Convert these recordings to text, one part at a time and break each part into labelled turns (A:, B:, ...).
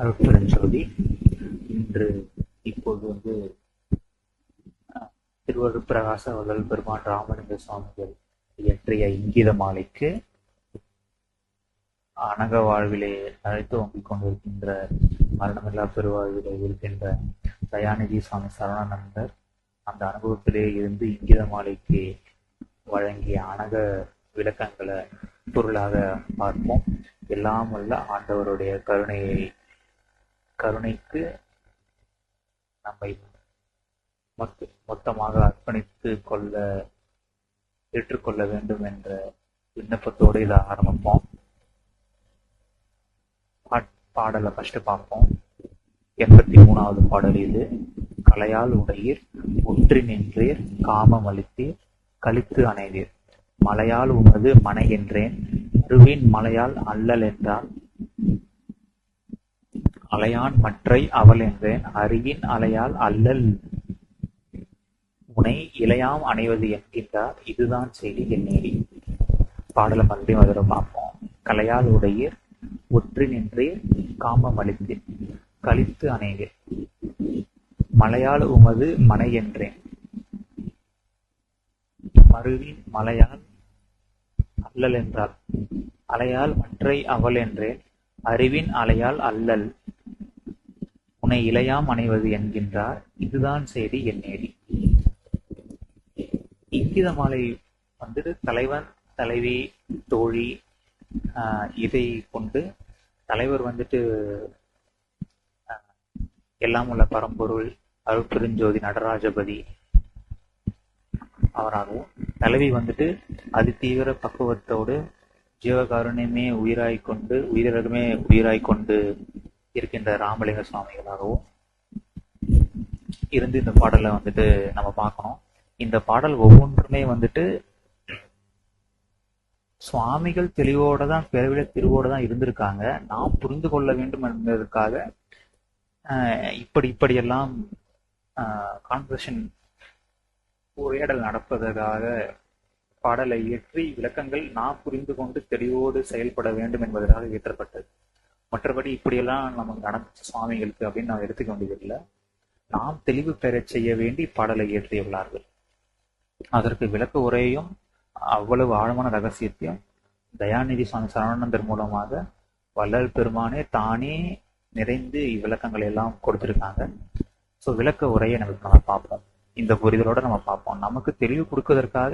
A: அருட்பெருஞ்சோதி. இன்று இப்போது திருவருட்பிரகாச வள்ளல் பெருமான் ராமலிங்க சுவாமிகள் இயற்றிய இங்கித மாலைக்கு அனக வாழ்விலே அழைத்து ஓங்கிக் கொண்டிருக்கின்ற மரணமில்லா பெருவாழ்விலே இருக்கின்ற தயாநிதி சுவாமி சரவணானந்தர் அந்த அனுபவத்திலே இருந்து இங்கித மாலைக்கு வழங்கிய அனக விளக்கங்களை பொருளாக பார்ப்போம். எல்லாம் வல்ல ஆண்டவருடைய கருணைக்கு நம்மை மொத்தமாக அர்ப்பணித்து ஏற்றுக்கொள்ள வேண்டும் என்ற விண்ணப்பத்தோடு இதை ஆரம்பிப்போம். பாடலை ஃபர்ஸ்ட் பார்ப்போம். 83வது பாடல் இது. கலையால் உடையீர் ஒன்றி நின்றீர் காமம் அளித்தீர் கழித்து அணைவீர் மலையால் உமது மனை என்றேன் அருவின் மலையால் அல்லல் என்றால் அலையான் மற்றை அவள் என்றேன் அறிவின் அலையால் அல்லல் உனை இளையாம் அணைவது என்கின்றார் இதுதான் செய்தி எண்ணேறி. பாடலை மறுபடியும் அதில் பார்ப்போம். கலையால் உடையீர் ஒற்றி நின்றீர் காமம் அளித்தீர் கழித்து அணைவீர் மலையால் உமது மனை என்றேன் மருவின் மலையால் அல்லல் என்றால் அலையால் மற்றை அவள் என்றேன் அறிவின் அலையால் அல்லல் உன்னை இளையாம் அணைவது என்கின்றார் இதுதான் செய்தி எண்ணேறி. இங்கித மாலை தலைவன் தலைவி தோழி இதை கொண்டு தலைவர் எல்லாம் உள்ள பரம்பொருள் அருட்பெருஞ்சோதி நடராஜபதி அவராகவும், தலைவி அதிதீவிர பக்குவத்தோடு ஜீவகாருண்யமே உயிராய்கொண்டு உயிரிழமே உயிராய்கொண்டு இருக்கின்ற ராமலிங்க சுவாமிகளாகவும் இருந்து இந்த பாடலை நம்ம பார்க்கணும். இந்த பாடல் ஒவ்வொன்றுமே சுவாமிகள் தெளிவோட தான் பிறவில திருவோட தான் இருந்திருக்காங்க. நாம் புரிந்து கொள்ள வேண்டும் என்பதற்காக இப்படியெல்லாம் கான்வர்சேஷன் உரையாடல் நடப்பதற்காக பாடலை இயற்றி விளக்கங்கள் நாம் புரிந்து கொண்டு தெளிவோடு செயல்பட வேண்டும் என்பதற்காக இயற்றப்பட்டது. மற்றபடி இப்படியெல்லாம் நமக்கு நடந்துச்சு சுவாமிகளுக்கு அப்படின்னு நாம் எடுத்துக்க வேண்டியதில்லை. நாம் தெளிவு பெற செய்ய வேண்டி பாடலை இயற்றியுள்ளார்கள். அதற்கு விளக்க உரையும் அவ்வளவு ஆழமான ரகசியத்தையும் தயாநிதி சுவாமி சரவணானந்தர் மூலமாக வள்ளல் பெருமானே தானே நிறைந்து இவ்விளக்கங்களை எல்லாம் கொடுத்திருக்காங்க. ஸோ விளக்க உரையை நம்ம பார்ப்போம். இந்த புரிதலோட நம்ம பார்ப்போம். நமக்கு தெளிவு கொடுப்பதற்காக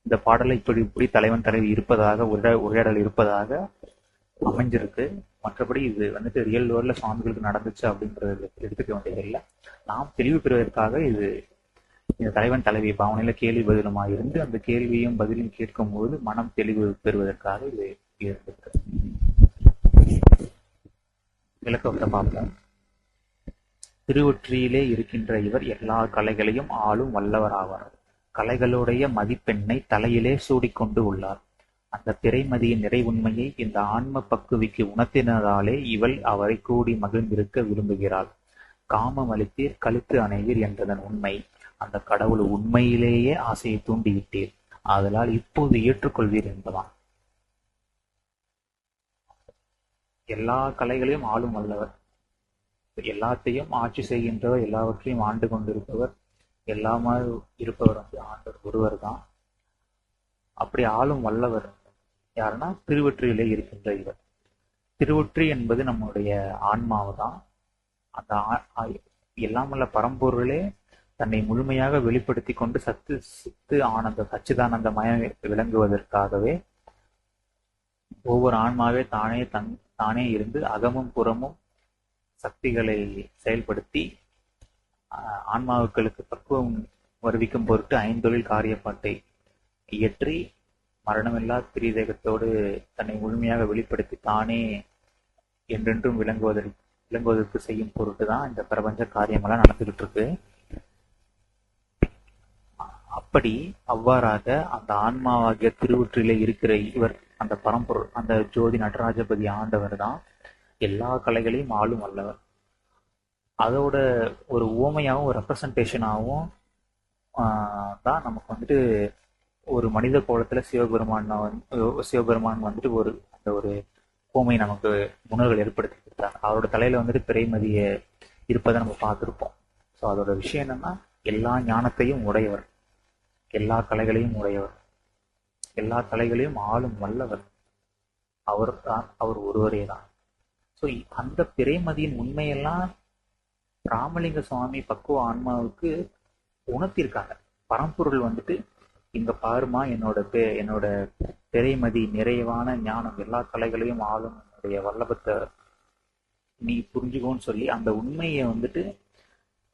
A: இந்த பாடலை இப்படி தலைவன் தலைவி இருப்பதாக உரையாடல் இருப்பதாக அமைஞ்சிருக்கு. மற்றபடி இது ரியல் வேர்ல்ட்ல சுவாமிகளுக்கு நடந்துச்சு அப்படின்றது எடுத்துக்க வேண்டியதில்லை. நாம் தெளிவு பெறுவதற்காக இந்த தலைவன் தலைவி பாவனையில கேள்வி பதிலுமா இருந்து அந்த கேள்வியும் பதிலும் கேட்கும் போது மனம் தெளிவு பெறுவதற்காக இது இருக்கு. விளக்கத்தை பார்ப்போம். திருவொற்றியிலே இருக்கின்ற இவர் எல்லா கலைகளையும் ஆளும் வல்லவர் ஆவார். கலைகளுடைய மதிப்பெண்ணை தலையிலே சூடிக்கொண்டு உள்ளார். அந்த திரைமதியின் நிறை உண்மையை இந்த ஆன்ம பக்குவிக்கு உணர்த்தினதாலே இவள் அவரை கூடி மகிழ்ந்திருக்க விரும்புகிறாள். காமம் அளித்தீர் கழித்து அணைவீர் என்றதன் உண்மை அந்த கடவுள் உண்மையிலேயே ஆசையை தூண்டிவிட்டீர், ஆதலால் இப்போது ஏற்றுக்கொள்வீர் என்பதான். எல்லா கலைகளையும் ஆளும் வல்லவர், எல்லாத்தையும் ஆட்சி செய்கின்றவர், எல்லாவற்றையும் ஆண்டு கொண்டிருப்பவர், எல்லாமே இருப்பவர் ஆண்டவர் ஒருவர் தான். அப்படி ஆளும் வல்லவர் யாருன்னா திருவொற்றியிலே இருக்கின்ற இவர். திருவொற்றி என்பது நம்முடைய ஆன்மாவு தான். அந்த எல்லாமுள்ள பரம்பொருளே தன்னை முழுமையாக வெளிப்படுத்தி கொண்டு சித்து ஆனந்த சச்சிதானந்தமயம் விளங்குவதற்காகவே ஒவ்வொரு ஆன்மாவே தானே இருந்து அகமும் புறமும் சக்திகளை செயல்படுத்தி ஆன்மாவுக்களுக்கு பக்குவம் வருவிக்கும் பொருட்டு ஐந்தொழில் காரியப்பாட்டை இயற்றி மரணமில்லா திரிதேகத்தோடு தன்னை முழுமையாக வெளிப்படுத்தி தானே என்றென்றும் விளங்குவதற்கு செய்யும் பொருட்டு தான் இந்த பிரபஞ்ச காரியமெல்லாம் நடந்துகிட்டு இருக்கு. அப்படி அவ்வாறாக அந்த ஆன்மாவாகிய திருவொற்றிலே இருக்கிற இவர் அந்த பரம்பொருள் அந்த ஜோதி நடராஜபதி ஆண்டவர் தான் எல்லா கலைகளையும் ஆளும் வல்லவர். அதோட ஒரு உவமையாகவும் ஒரு ரெப்ரசன்டேஷனாகவும் தான் நமக்கு ஒரு மனித கோலத்துல சிவபெருமான் ஒரு அந்த ஒரு ஓமை நமக்கு முன்னோர்கள் ஏற்படுத்தி கொடுத்தாங்க. அவரோட தலையில வந்துட்டு பிறைமதிய இருப்பதை நம்ம பார்த்துருப்போம். ஸோ அதோட விஷயம் என்னன்னா, எல்லா ஞானத்தையும் உடையவர், எல்லா கலைகளையும் உடையவர், எல்லா கலைகளையும் ஆளும் வல்லவர் அவர் தான், அவர் ஒருவரே தான். ஸோ அந்த பிறைமதியின் உண்மையெல்லாம் ராமலிங்க சுவாமி பக்குவ ஆன்மாவுக்கு உணர்த்திருக்காங்க. பரம்பொருள் வந்துட்டு, இங்க பாருமா, என்னோட பிறைமதி நிறைவான ஞானம் எல்லா கலைகளையும் ஆளும் என்னுடைய வல்லபத்தை நீ புரிஞ்சுக்கோன்னு சொல்லி அந்த உண்மையை வந்துட்டு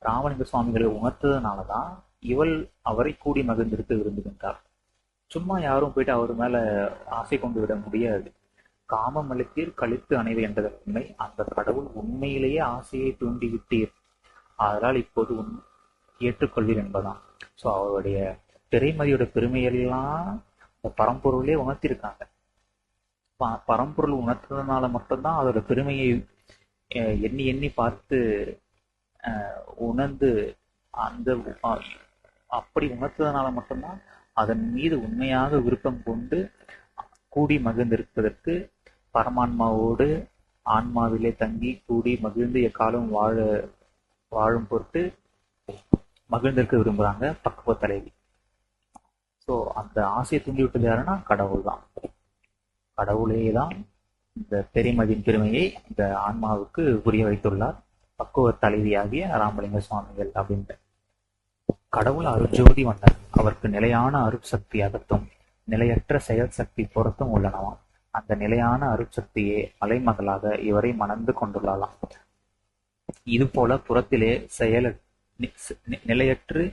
A: ராமலிங்க சுவாமிகளை உணர்த்ததுனாலதான் இவள் அவரை கூடி மகிழ்ந்திருக்க விரும்புகின்றார். சும்மா யாரும் போயிட்டு அவர் மேல ஆசை கொண்டு விட முடியாது. காமமளித்தீர் கழித்து அணைவு என்றதன் உண்மை. அந்த கடவுள் உண்மையிலேயே ஆசையை தூண்டிவிட்டீர், அதனால் இப்போது ஏற்றுக்கொள்வீர் என்பதான். ஸோ அவருடைய திரைமதியோட பெருமையெல்லாம் பரம்பொருளே உணர்த்திருக்காங்க. பரம்பொருள் உணர்த்ததுனால மட்டும்தான் அதோட பெருமையை எண்ணி எண்ணி பார்த்து உணர்ந்து அந்த அப்படி உணர்த்ததுனால மட்டும்தான் அதன் மீது உண்மையாக விருப்பம் கொண்டு கூடி மகிழ்ந்திருப்பதற்கு, பரமான்மாவோடு ஆன்மாவிலே தங்கி கூடி மகிழ்ந்து எக்காலம் வாழும் பொருட்டு மகிழ்ந்திருக்க விரும்புறாங்க பக்குவ தலைவி. ஸோ அந்த ஆசையை தூண்டி விட்டது யாருன்னா கடவுள் தான். கடவுளே தான் இந்த பெருமதியின் பெருமையை இந்த ஆன்மாவுக்கு புரிய வைத்துள்ளார் பக்குவ தலைவியாகிய ராமலிங்க சுவாமிகள் அப்படின்ற. கடவுள் அருட்ஜோதி வண்ணர், அவருக்கு நிலையான அருட்சக்தி அகத்தும் நிலையற்ற செயல் சக்தி புறத்தும் உள்ளனவாம். அந்த நிலையான அருட்சக்தியே அலைமகளாக இவரை மணந்து கொண்டுள்ளலாம். இது போல புறத்திலே நிலையற்று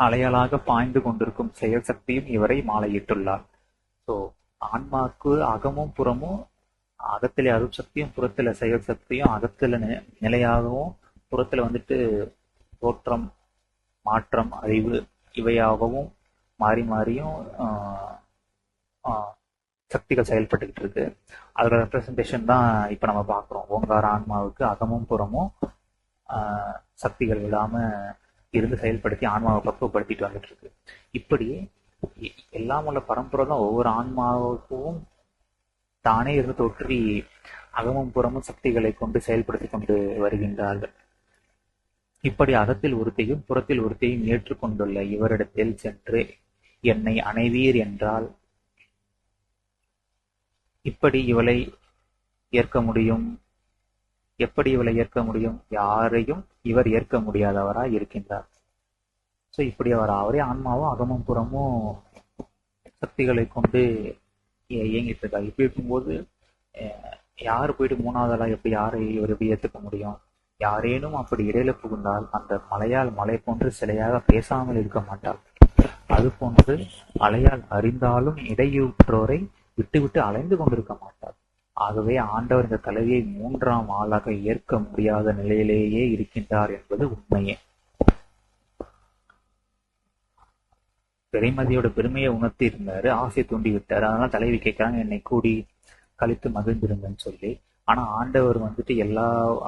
A: அலையலாக பாய்ந்து கொண்டிருக்கும் செயல் சக்தியும் இவரை மாலையிட்டுள்ளார். ஸோ ஆன்மாவுக்கு அகமும் புறமும், அகத்திலே அருட்சக்தியும் புறத்தில செயல் சக்தியும், அகத்துல நிலையாகவும் புறத்துல வந்துட்டு தோற்றம் மாற்றம் அறிவு இவையாகவும் மாறி மாறியும் சக்திகள் செயல்பட்டுக்கிட்டு இருக்கு. அதோட ரெப்ரசன்டேஷன் தான் இப்ப நம்ம பார்க்கிறோம். ஓங்கார ஆன்மாவுக்கு அகமும் புறமும் சக்திகள் விடாம இருந்து செயல்படுத்தி ஆன்மாவை பக்குவப்படுத்திட்டு வந்துட்டு இருக்கு. இப்படி எல்லாம் உள்ள பரம்பரை தான் ஒவ்வொரு ஆன்மாவுக்கும் தானே இருந்து தோற்றி அகமும் புறமும் சக்திகளை கொண்டு செயல்படுத்தி கொண்டு வருகின்றார்கள். இப்படி அகத்தில் ஒருத்தையும் புறத்தில் ஒருத்தையும் ஏற்றுக்கொண்டுள்ள இவரிடத்தில் சென்று என்னை அணைவீர் என்றால் இப்படி இவளை ஏற்க முடியும்? எப்படி இவளை ஏற்க முடியும்? யாரையும் இவர் ஏற்க முடியாதவராய் இருக்கின்றார். ஸோ இப்படி அவரே ஆன்மாவும் அகமும் புறமும் சக்திகளை கொண்டு இயங்கிட்டு இருக்காரு. இப்படி இருக்கும்போது யாரு போயிட்டு மூணாவதெல்லாம் யாரை இவர் எப்படி ஏற்றுக்க முடியும்? யாரேனும் அப்படி இடையில புகுந்தால் அந்த மலையால் மலை போன்று சிலையாக பேசாமல் இருக்க மாட்டார். அது போன்று அலையால் அறிந்தாலும் இடையூற்றோரை விட்டு அலைந்து கொண்டிருக்க மாட்டார். ஆகவே ஆண்டவர் இந்த தலைவியை மூன்றாம் ஆளாக ஏற்க முடியாத நிலையிலேயே இருக்கின்றார் என்பது உண்மையே. பெருமதியோட பெருமையை உணர்த்தி இருந்தாரு, ஆசை தூண்டி விட்டாரு. அதனால தலைவி கேட்கிறாங்க, என்னை கூடி கழித்து மகிழ்ந்திருங்கன்னு சொல்லி. ஆனா ஆண்டவர் வந்துட்டு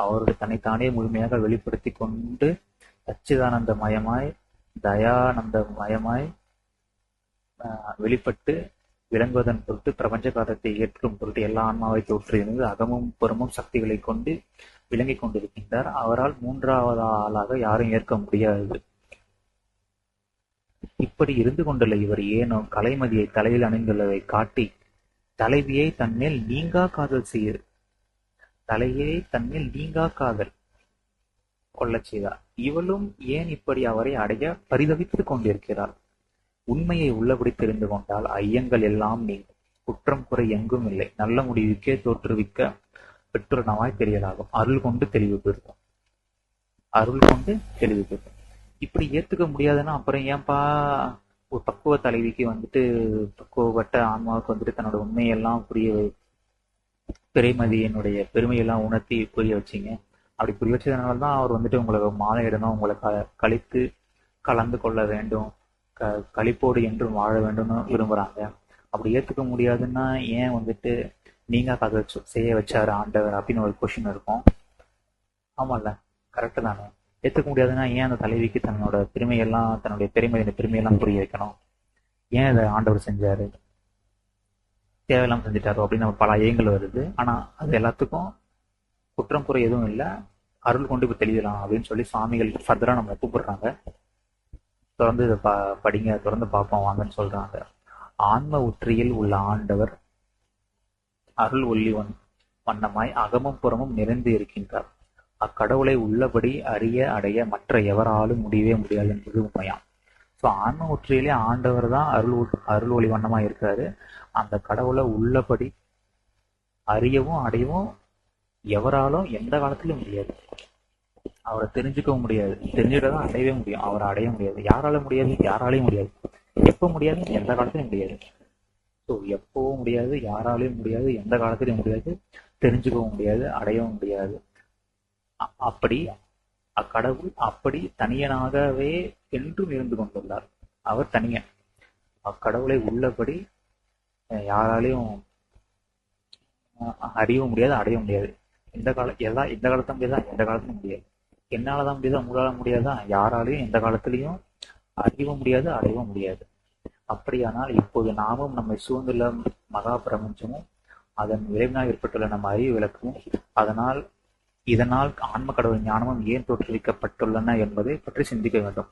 A: அவருடைய தன்னைத்தானே முழுமையாக வெளிப்படுத்தி கொண்டு சச்சிதானந்த மயமாய் தயானந்த மயமாய் வெளிப்பட்டு விளங்குவதன் பொருட்டு பிரபஞ்ச காலத்தை ஏற்றும் பொருட்டு எல்லா ஆன்மாவை தோற்றியிருந்து அகமும் புறமும் சக்திகளை கொண்டு விளங்கி கொண்டிருக்கின்றார். அவரால் மூன்றாவது ஆளாக யாரும் ஏற்க முடியாது. இப்படி இருந்து கொண்டுள்ள இவர் ஏனோ கலைமதியை தலையில் அணிந்துள்ளதை காட்டி தலைவியை தன்மேல் நீங்கா காதல் செய்ய கொள்ளச் செய்தார். இவளும் ஏன் இப்படி அவரை அடைய பரிதவித்துக் கொண்டிருக்கிறார்? உண்மையை உள்ளபடி தெரிந்து கொண்டால் ஐயங்கள் எல்லாம் நீங்கும். குற்றம் குறை எங்கும் இல்லை. நல்ல முடிவுக்கே தோற்றுவிக்க பெற்றுணவாய் தெரியலாகும். அருள் கொண்டு தெளிவு பெறும். இப்படி ஏத்துக்க முடியாதுன்னா அப்புறம் ஏன்பா ஒரு பக்குவ தலைவிக்கு வந்துட்டு பக்குவப்பட்ட ஆன்மாவுக்கு வந்துட்டு தன்னோட உண்மையெல்லாம் பிறைமதியினுடைய பெருமையெல்லாம் உணர்த்தி புரிய வச்சிங்க? அப்படி புரிய வச்சதுனாலதான் அவர் வந்துட்டு உங்களுக்கு மாலை இடணும், உங்களை கழித்து கலந்து கொள்ள வேண்டும், கழிப்போடு என்றும் வாழ வேண்டும்னு விரும்புறாங்க. அப்படி ஏத்துக்க முடியாதுன்னா ஏன் வந்துட்டு நீங்க அதை செய்ய வச்சாரு ஆண்டவர் அப்படின்னு ஒரு கொஸ்டின் இருக்கும். ஆமால்ல, கரெக்டு தானே? ஏத்துக்க முடியாதுன்னா ஏன் அந்த தலைவிக்கு தன்னோட தன்னுடைய பெருமையெல்லாம் புரிய வைக்கணும்? ஏன் அதை ஆண்டவர் செஞ்சாரு? தேவையில்லாம செஞ்சுட்டாரோ அப்படின்னு நம்ம பல ஐயங்கள் வருது. ஆனா அது எல்லாத்துக்கும் குற்றம் குறை எதுவும் இல்லை, அருள் கொண்டு இப்ப தெளியலாம் அப்படின்னு சொல்லி சுவாமிகள் ஃபர்தரா நம்ம கூப்பிடுறாங்க. தொடர்ந்து இதை படிங்க, தொடர்ந்து பார்ப்போம் வாங்கன்னு சொல்றாங்க. ஆன்ம உற்றியில் உள்ள ஆண்டவர் அருள் ஒளி வண்ணமாய் அகமும் புறமும் நிறைந்து இருக்கின்றார். அக்கடவுளை உள்ளபடி அறிய அடைய மற்ற எவராலும் முடியவே முடியாது என்பது உண்மையாம். ஸோ ஆன்ம ஒற்றியிலே ஆண்டவர் தான் அருள் ஒளி வண்ணமா இருக்காரு. அந்த கடவுளை உள்ளபடி அறியவும் அடையவும் எவராலும் எந்த காலத்திலும் முடியாது. அவரை தெரிஞ்சுக்கவும் முடியாது, தெரிஞ்சுக்கிட்டதான் அடையவே முடியும். அவரை அடைய முடியாது. யாரால முடியாது? யாராலையும் முடியாது. எப்ப முடியாது? எந்த காலத்திலும் முடியாது. ஸோ எப்பவும் முடியாது, யாராலையும் முடியாது, எந்த காலத்திலும் முடியாது, தெரிஞ்சுக்கவும் முடியாது, அடையவும் முடியாது. அப்படி அக்கடவுள் அப்படி தனியனாகவே என்றும் இருந்து கொண்டுள்ளார். அவர் தனியன். அக்கடவுளை உள்ளபடி யாராலையும் அறியவும் முடியாது, அடைய முடியாது. எந்த காலத்துல முடியாதா? எந்த காலத்திலும் முடியாது. என்னாலதான் முடியாதா? உங்களால முடியாதா? யாராலையும் எந்த காலத்திலையும் அறியவும் முடியாது, அடையவும் முடியாது. அப்படியானால் இப்போது நாமும் நம்மை சூழ்ந்துள்ள மகா பிரபஞ்சமும் அதன் விளைவினால் ஏற்பட்டுள்ள நம்ம அறிவு விளக்கமும் இதனால் ஆன்ம கடவுள் ஞானமும் ஏன் தோற்றுவிக்கப்பட்டுள்ளன என்பதை பற்றி சிந்திக்க வேண்டும்.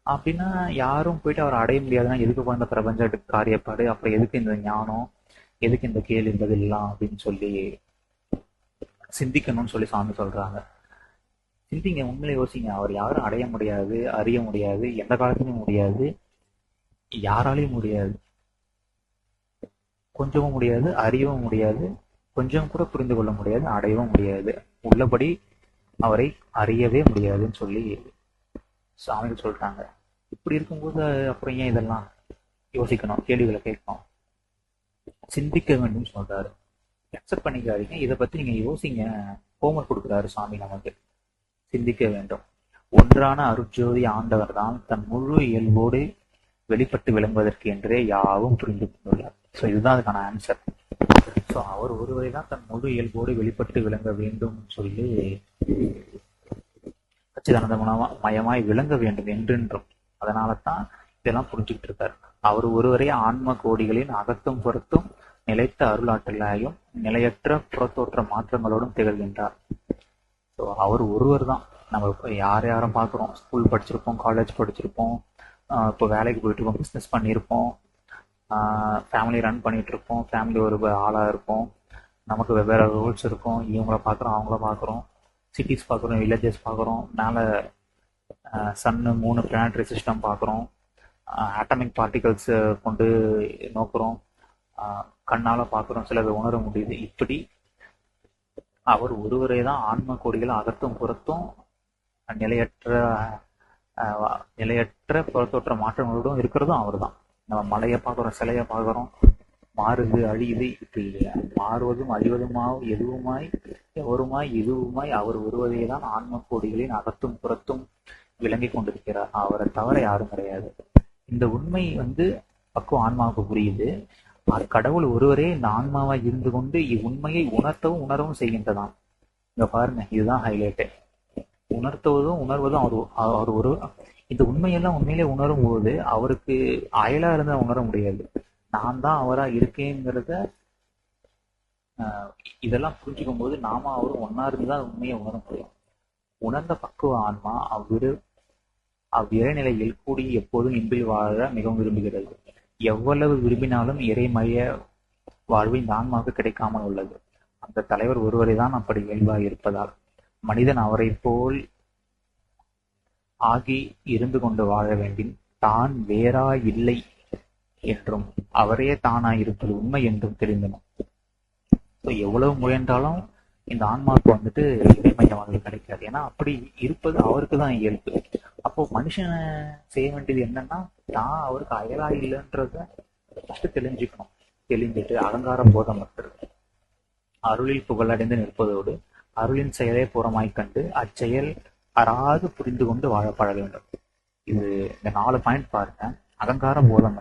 A: அப்படின்னா யாரும் போயிட்டு அவரை அடைய முடியாதுன்னா எதுக்கு போய் இந்த பிரபஞ்ச காரியப்பாடு, அப்புறம் எதுக்கு இந்த ஞானம், எதுக்கு இந்த கேள்வி பதிலாம் அப்படின்னு சொல்லி சிந்திக்கணும்னு சொல்லி சாமி சொல்றாங்க. சிந்திங்க, உண்மையில யோசிங்க. அவர் யாரும் அடைய முடியாது, அறிய முடியாது, எந்த காலத்திலும் முடியாது, யாராலையும் முடியாது, கொஞ்சமும் முடியாது, அறியவும் முடியாது, கொஞ்சம் கூட புரிந்து கொள்ள முடியாது, அடையவும் முடியாது, உள்ளபடி அவரை அறியவே முடியாதுன்னு சொல்லி சாமிகள் சொல்றாங்க. இப்படி இருக்கும்போது அப்புறம் ஏன் இதெல்லாம் யோசிக்கணும், கேள்விகளை கேட்கணும், சிந்திக்க வேண்டும் சொல்றாரு. அக்செப்ட் பண்ணிக்காதீங்க, இதை பத்தி நீங்க யோசிங்க. ஹோம்ஒர்க் கொடுக்குறாரு சாமி நமக்கு. சிந்திக்க வேண்டும். ஒன்றான அருட்ஜோதி ஆண்டவர் தான் தன் முழு இயல்போடு வெளிப்பட்டு விளங்குவதற்கு என்றே யாவும் புரிந்து கொண்டுள்ளார். ஸோ இதுதான் அதுக்கான ஆன்சர். ஸோ அவர் ஒருவரை தான் தன் முழு இயல்போடு வெளிப்பட்டு விளங்க வேண்டும் சொல்லி சச்சிதானந்த மயமாய் விளங்க வேண்டும் என்றென்றும். அதனால தான் இதெல்லாம் புரிஞ்சுக்கிட்டு இருக்காரு. அவர் ஒருவரே ஆன்ம கோடிகளின் அகத்தும் புறத்தும் நிலைத்த அருளாற்றலாயும் நிலையற்ற புறத்தோற்ற மாற்றங்களோடும் திகழ்கின்றார். ஸோ அவர் ஒருவர் தான். நம்ம யாரும் பார்க்குறோம், ஸ்கூல் படிச்சிருப்போம், காலேஜ் படிச்சிருப்போம், இப்போ வேலைக்கு போயிட்டு இருப்போம், பிஸ்னஸ் பண்ணியிருப்போம், ஃபேமிலி ரன் பண்ணிட்டு இருப்போம், ஃபேமிலி ஒரு ஆளாக இருப்போம், நமக்கு வெவ்வேறு ரோல்ஸ் இருக்கும். இவங்கள பார்க்குறோம், அவங்கள பார்க்குறோம், சிட்டிஸ் பார்க்குறோம், வில்லேஜஸ் பார்க்குறோம், மேலே சன்னு 3 பிளானட்டரி சிஸ்டம் பார்க்குறோம், ஆட்டமிக் பார்ட்டிகல்ஸ் கொண்டு நோக்குறோம், கண்ணால் பார்க்குறோம், சிலது உணர முடியுது. இப்படி அவர் ஒருவரே தான் ஆன்ம கோடிகள் அகத்தும் புறத்தும் நிலையற்ற புறத்தோற்ற மாற்றங்களோடும் இருக்கிறதும் அவர் தான். நம்ம மலையை பார்க்குறோம், சிலையை பார்க்குறோம், மாறுது, அழியுது. இப்படி மாறுவதும் அழிவதுமாய் எதுவுமாய் எவருமாய் இதுவுமாய் அவர் ஒருவரே தான் ஆன்ம கோடிகளின் அகத்தும் புறத்தும் விளங்கி கொண்டிருக்கிறார். அவரை தவிர யாரும் கிடையாது. இந்த உண்மை பக்குவ ஆன்மாவுக்கு புரியுது. கடவுள் ஒருவரே இந்த ஆன்மாவாய் இருந்து கொண்டு இவ்வுண்மையை உணர்த்தவும் உணரவும் செய்கின்றதாம். இங்க பாருங்க, இதுதான் ஹைலைட்டு. உணர்த்துவதும் உணர்வதும் அவர் ஒரு இந்த உண்மையெல்லாம் உண்மையிலே உணரும் போது அவருக்கு அயலா இருந்தா உணர முடியாது. நான் தான் அவரா இருக்கேங்கிறத இதெல்லாம் புரிஞ்சுக்கும் போது நாம அவரும் ஒன்னா இருந்துதான் உண்மையை உணர முடியும். உணர்ந்த பக்குவ ஆன்மா அவ்விறைநிலையில் கூடி எப்போதும் இன்பில் வாழ மிகவும் விரும்புகிறது. எவ்வளவு விரும்பினாலும் இறைமய வாழ்வு இந்த ஆன்மாவுக்கு கிடைக்காமல் உள்ளது. அந்த தலைவர் ஒருவரை தான் அப்படி இயல்பாக இருப்பதால் மனிதன் அவரை போல் ஆகி இருந்து கொண்டு வாழ வேண்டும். தான் வேறா இல்லை என்றும் அவரே தானாய் இருப்பது உண்மை என்றும் தெரிந்தன. எவ்வளவு முயன்றாலும் இந்த ஆன்மாவுக்கு இறைமய வாழ்வு கிடைக்காது. ஏன்னா அப்படி இருப்பது அவருக்கு தான் இயல்பு. அப்போ மனுஷனை செய்ய வேண்டியது என்னன்னா, தான் அவருக்கு அயலா இல்லைன்றத ஃபர்ஸ்ட் தெரிஞ்சுக்கணும். தெரிஞ்சுட்டு அலங்கார போதம் அருளில் புகழடைந்து நிற்பதோடு அருளின் செயலே புறமாய் கண்டு அச்செயல் அறாது புரிந்து கொண்டு வாழ பழக வேண்டும். இது இந்த 4 பாயிண்ட் பாருங்க. அகங்கார போதம்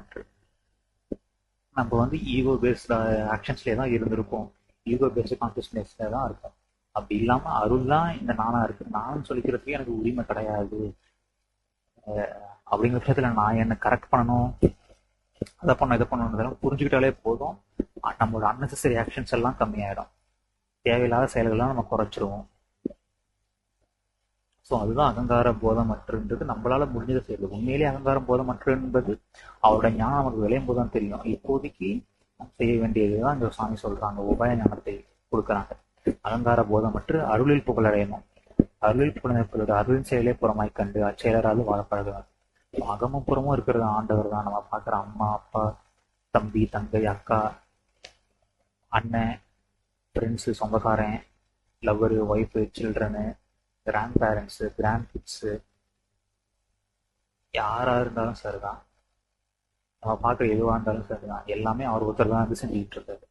A: நம்ம ஈகோ பேஸ்ட் ஆக்ஷன்ஸ்லேயே தான் இருந்திருப்போம், ஈகோ பேஸ்ட் கான்சியஸ்னஸ்ல தான் இருக்கும். அப்படி இல்லாம அருள் தான் இந்த நானா இருக்கு, நானும் சொல்லிக்கிறதுக்கு எனக்கு உரிமை கிடையாது அப்படிங்கிற விஷயத்துல நான் என்ன கரெக்ட் பண்ணணும், அதை பண்ண இதை பண்ணணும் புரிஞ்சுக்கிட்டாலே போதும். நம்மளோட அன்னெசரி ஆக்ஷன்ஸ் எல்லாம் கம்மியாயிடும். தேவையில்லாத செயல்கள்லாம் நம்ம குறைச்சிருவோம். ஸோ அதுதான் அகங்கார போதமற்றுன்றது. நம்மளால முடிஞ்சதை செய்யுது. உண்மையிலேயே அகங்காரம் போதமற்று என்பது அவரோட ஞானம் நமக்கு விளையும் போதுதான் தெரியும். இப்போதைக்கு செய்ய வேண்டியதுதான் இந்த சாமி சொல்றாங்க. உபாய ஞானத்தை கொடுக்குறாங்க. அகங்கார போதமற்று அருளில் புகழடையணும். அருளில் புகழ்ப்பதோட அருளின் செயலே புறமாய் கண்டு அச்செயலராது வாழ பழகுவார். அகமும் புறமும் இருக்கிறது ஆண்டவர் தான். நம்ம பார்க்குற அம்மா, அப்பா, தம்பி, தங்கை, அக்கா, அண்ணன், ஃப்ரெண்ட்ஸு, சொந்தக்காரன், lover, wife, children, grandparents, grandkids, யாராக இருந்தாலும் சரிதான். நம்ம பார்க்குற எதுவாக இருந்தாலும் சரிதான். எல்லாமே அவர் ஒருத்தர் தான் வந்து செஞ்சுக்கிட்டு இருக்காரு.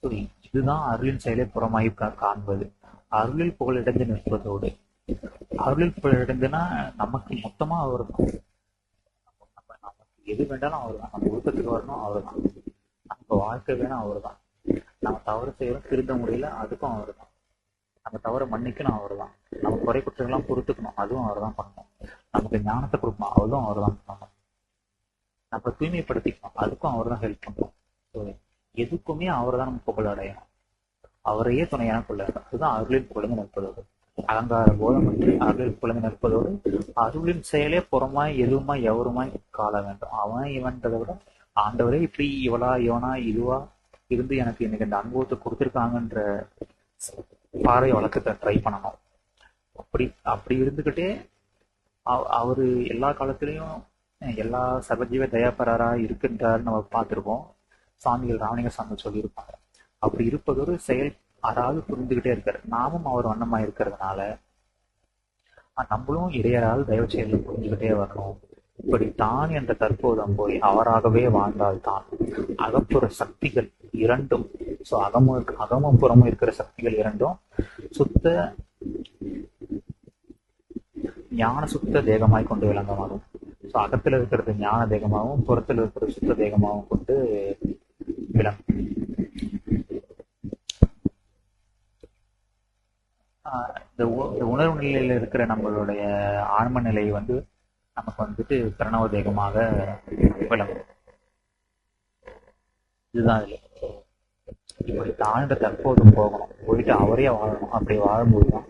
A: ஸோ இதுதான் அருளின் செயலை புறமாய் காண்பது. அருளில் புகழிடந்து நிற்பதோடு, அருளில் புகழிடந்துன்னா நமக்கு மொத்தமா அவர் தான். நமக்கு எது வேண்டாலும் அவர் தான். நம்ம ஒழுக்கத்துக்கு வரணும் அவர் தான். நமக்கு வாழ்க்கை வேணும் அவர் தான். நம்ம தவறு செய்யறோம், திருந்த முடியல, அதுக்கும் அவர் தான். நம்ம தவறை மன்னிக்கணும் அவர் தான். நம்ம குறை குற்றங்கள்லாம் பொறுத்துக்கணும், அதுவும் அவர் தான் பண்ணணும். நமக்கு ஞானத்தை கொடுக்கணும், அதுவும் அவர் தான் பண்ணணும். நம்ம தூய்மைப்படுத்திக்கணும், அதுக்கும் அவர் தான் ஹெல்ப் பண்ணணும். ஸோ எதுக்குமே அவர் தான் நம்ம புகழ் அடையணும். அவரையே துணையான கொள்ள. அதுதான் அருளில் புகழ்ந்து நிற்பதோடு. அலங்கார போதமற்று அருளில் புகழ்ந்து நிற்பதோடு அருளின் செயலே புறமாய் எதுவுமாய் எவருமாய் காண வேண்டும். அவன் இவன்றதை விட ஆண்டவரே இப்படி இவளா இவனா இதுவா இருந்து எனக்கு இன்னைக்கு இந்த அனுபவத்தை கொடுத்துருக்காங்கன்ற பார்வை வழக்கத்தை ட்ரை பண்ணணும். அப்படி இருந்துகிட்டே அவரு எல்லா காலத்திலையும் எல்லா சர்வஜீவ தயாபரரா இருக்கின்றார் நம்ம பார்த்திருப்போம். சாமிகள் ராமலிங்க சாமி சொல்லியிருப்பாங்க. அப்படி இருப்பதொரு செயல் யாராவது புரிந்துகிட்டே இருக்காரு. நாமும் அவர் வண்ணமா இருக்கிறதுனால நம்மளும் இடையரால் தயவு செயலில் புரிஞ்சுக்கிட்டே வரணும். இப்படி தான் என்ற தற்போதம் போய் அவராகவே வாழ்ந்தால் தான் அகப்புற சக்திகள் இரண்டும், ஸோ அகமும் புறமும் இருக்கிற சக்திகள் இரண்டும் சுத்த ஞான சுத்த தேகமாய் கொண்டு விளங்கமாகும். ஸோ அகத்தில் இருக்கிறது ஞான தேகமாகவும் புறத்தில் இருக்கிறது சுத்த தேகமாகவும் கொண்டு விளங்கும். இந்த உணர்வு நிலையில இருக்கிற நம்மளுடைய ஆன்ம நிலை வந்து நமக்கு வந்துட்டு பிரணவ தேகமாக விளங்கும். இதுதான் இல்லை. இப்படி தாழ்ந்த தற்போதும் போகணும், போயிட்டு அவரே வாழணும். அப்படி வாழும்போதுதான்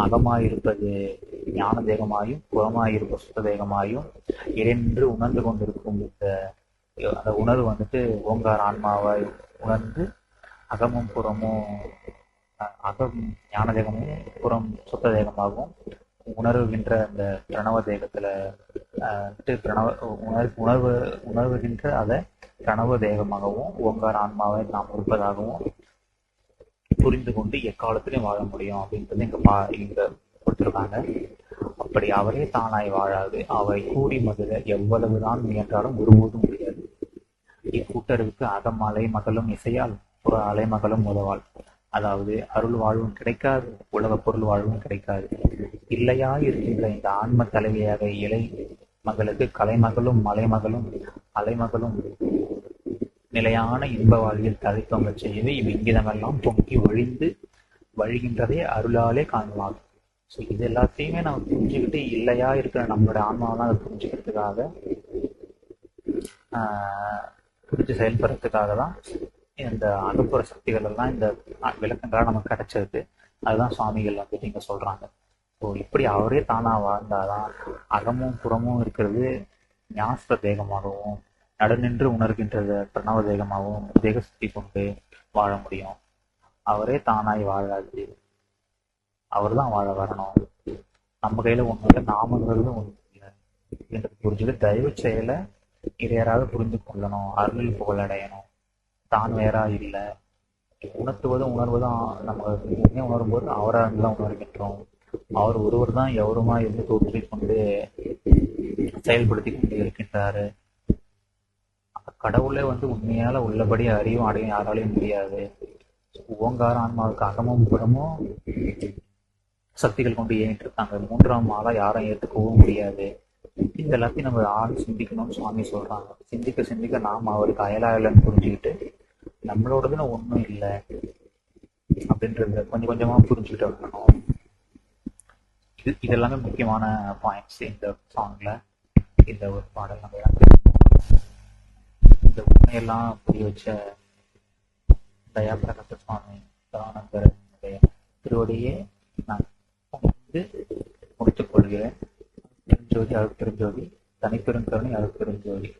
A: அகமாய் இருப்பது ஞான தேகமாயும் புறமாயிருப்ப சுத்த தேகமாயும் இறைநின்று உணர்ந்து கொண்டிருக்கும் அந்த உணர்வு வந்துட்டு ஓங்கார ஆன்மாவாய் உணர்ந்து அகமும் புறமும் அகம் ஞான தேகமும் புறம் சுத்த தேகமாகவும் உணர்வுகின்ற அந்த பிரணவ தேகத்துல உணர்வுகின்ற அதை பிரணவ தேகமாகவும் ஓங்கார ஆன்மாவை நாம் இருப்பதாகவும் புரிந்து கொண்டு எக்காலத்திலையும் வாழ முடியும் அப்படின்றது இங்க கொடுத்திருக்காங்க. அப்படி அவரே தானாய் வாழாது அவை கூடி மதுர எவ்வளவுதான் முயன்றாலும் ஒருபோதும் முடியாது. இக்கூட்டறிவுக்கு அகம் அலை மகளும் இசையால் புற அலை மகளும் உதவாள். அதாவது அருள் வாழ்வும் கிடைக்காது, உலக பொருள் வாழ்வும் கிடைக்காது. இல்லையா இருக்கின்ற இந்த ஆன்ம தலைவியாக இலை மகளுக்கு கலைமகளும் மலைமகளும் அலைமகளும் நிலையான இன்ப வாழ்வில் தழைத்தோங்க செய்து இவ்விங்கிதமெல்லாம் பொங்கி ஒழிந்து வழிகின்றதே அருளாலே காணலாம். ஸோ இது எல்லாத்தையுமே நம்ம புரிஞ்சுக்கிட்டு இல்லையா இருக்கிற நம்மளோட ஆன்மாவெல்லாம் அதை புரிஞ்சுக்கிறதுக்காக புரிஞ்சு செயல்படுறதுக்காக தான் இந்த அகப்புற சக்திகள் எல்லாம் இந்த விளக்கங்களாக நமக்கு கிடைச்சது. அதுதான் சுவாமிகள் வந்துட்டு இங்க சொல்றாங்க. ஸோ இப்படி அவரே தானா வாழ்ந்தாதான் அகமும் புறமும் இருக்கிறது ஞான தேகமாகவும் நடுநின்று உணர்கின்றது பிரணவ தேகமாகவும் தேக சக்தி கொண்டு வாழ முடியும். அவரே தானாய் வாழாது, அவர் தான் வாழ வரணும். நம்ம கையில ஒண்ணு இல்லை, நாமங்கிறது ஒண்ணு இல்லை என்று புரிஞ்சுட்டு தயவு செயலை இறையராக புரிந்து கொள்ளணும். அருளில் புகழடையணும். தான் வேறா இல்லை, உணர்த்துவதும் உணர்வதும் நம்ம உணரும் போது அவராக இருந்துதான் உணர்கின்றோம். அவர் ஒருவர் தான் எவருமா இருந்து தோற்றிக் கொண்டு செயல்படுத்தி கொண்டு இருக்கின்றாரு. கடவுளே வந்து உண்மையால உள்ளபடி அறிவும் அடையும் யாராலையும் முடியாது. ஓங்கார ஆன்மாவுக்கு அகமும் புறமும் சக்திகள் கொண்டு ஏறிட்டு இருக்காங்க. மூன்றாம் ஆளா யாரும் ஏற்றுக்கவும் முடியாது. இந்த எல்லாத்தையும் நம்ம ஆள் சிந்திக்கணும்னு சுவாமி சொல்றாங்க. சிந்திக்க சிந்திக்க நாம் அவருக்கு அயலாயலன்னு புரிஞ்சுக்கிட்டு நம்மளோடதுன்னு ஒன்றும் இல்லை அப்படின்றத கொஞ்சம் கொஞ்சமா புரிஞ்சுக்கிட்டு இருக்கணும். இது எல்லாமே முக்கியமான பாயிண்ட்ஸ் இந்த சாங்ல. இந்த ஒரு பாடல் நம்ம இந்த உண்மையெல்லாம் புரிய வச்ச தயாபிரகாச சுவாமி தானந்தருடைய திருவடியே நான் பணிந்து முடித்துக் கொள்கிறேன். பெருஞ்சோதி அருட்பெருஞ்சோதி, தனிப்பெருங்கருணை அருட்பெருஞ்சோதி.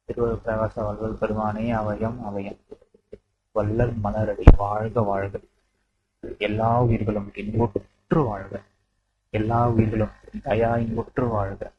A: திருவள்ளுவர் பிரகாச வள்ளல் பெருமானே அவயம் அவயம். வள்ளல் மலரடி வாழ்க வாழ்க. எல்லா உயிர்களும் இன்புற்று வாழ்க. எல்லா உயிர்களும் தயா இன்புற்று வாழ்க.